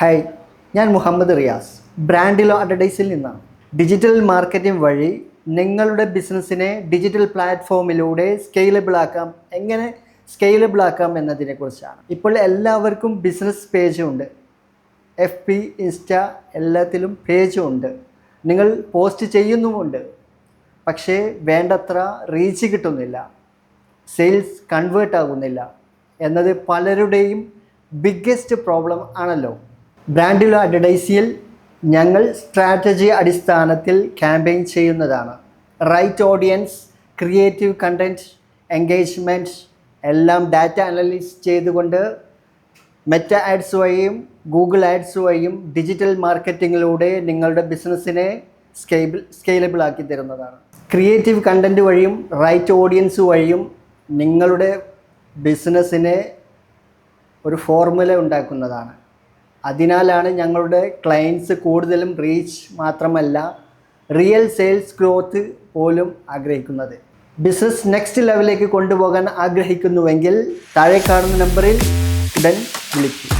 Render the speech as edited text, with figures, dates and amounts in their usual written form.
Hi, ഞാൻ മുഹമ്മദ് റിയാസ്. ബ്രാൻഡിലോ അഡ്വർടൈസിൽ നിന്നാണ്. Digital marketing വഴി നിങ്ങളുടെ ബിസിനസ്സിനെ ഡിജിറ്റൽ പ്ലാറ്റ്ഫോമിലൂടെ എങ്ങനെ സ്കെയിലബിൾ ആക്കാം എന്നതിനെക്കുറിച്ചാണ്. ഇപ്പോൾ എല്ലാവർക്കും ബിസിനസ് പേജുണ്ട്. FB, ഇൻസ്റ്റ എല്ലാത്തിലും പേജുണ്ട്. നിങ്ങൾ പോസ്റ്റ് ചെയ്യുന്നുമുണ്ട്. പക്ഷേ വേണ്ടത്ര റീച്ച് കിട്ടുന്നില്ല, സെയിൽസ് കൺവേർട്ട് ആകുന്നില്ല എന്നത് പലരുടെയും ബിഗ്ഗസ്റ്റ് പ്രോബ്ലം ആണല്ലോ. ബ്രാൻഡിലോ അഡ്വർടൈസിൽ ഞങ്ങൾ സ്ട്രാറ്റജി അടിസ്ഥാനത്തിൽ ക്യാമ്പയിൻ ചെയ്യുന്നതാണ്. Right audience, creative content, engagement എല്ലാം ഡാറ്റ അനലൈസ് ചെയ്തുകൊണ്ട് മെറ്റ ആഡ്സ് വഴിയും ഗൂഗിൾ ആഡ്സ് വഴിയും ഡിജിറ്റൽ മാർക്കറ്റിങ്ങിലൂടെ നിങ്ങളുടെ ബിസിനസ്സിനെ സ്കെയിലബിൾ ആക്കി തരുന്നതാണ്. ക്രിയേറ്റീവ് കണ്ടൻറ്റ് വഴിയും റൈറ്റ് ഓഡിയൻസ് വഴിയും നിങ്ങളുടെ ബിസിനസ്സിനെ ഒരു ഫോർമുല ഉണ്ടാക്കുന്നതാണ്. അതിനാലാണ് ഞങ്ങളുടെ ക്ലയൻറ്റ്സ് കൂടുതലും റീച്ച് മാത്രമല്ല റിയൽ സെയിൽസ് ഗ്രോത്ത് പോലും ആഗ്രഹിക്കുന്നത്. ബിസിനസ് നെക്സ്റ്റ് ലെവലിലേക്ക് കൊണ്ടുപോകാൻ ആഗ്രഹിക്കുന്നുവെങ്കിൽ താഴെ കാണുന്ന നമ്പറിൽ ഉടൻ വിളിക്കും.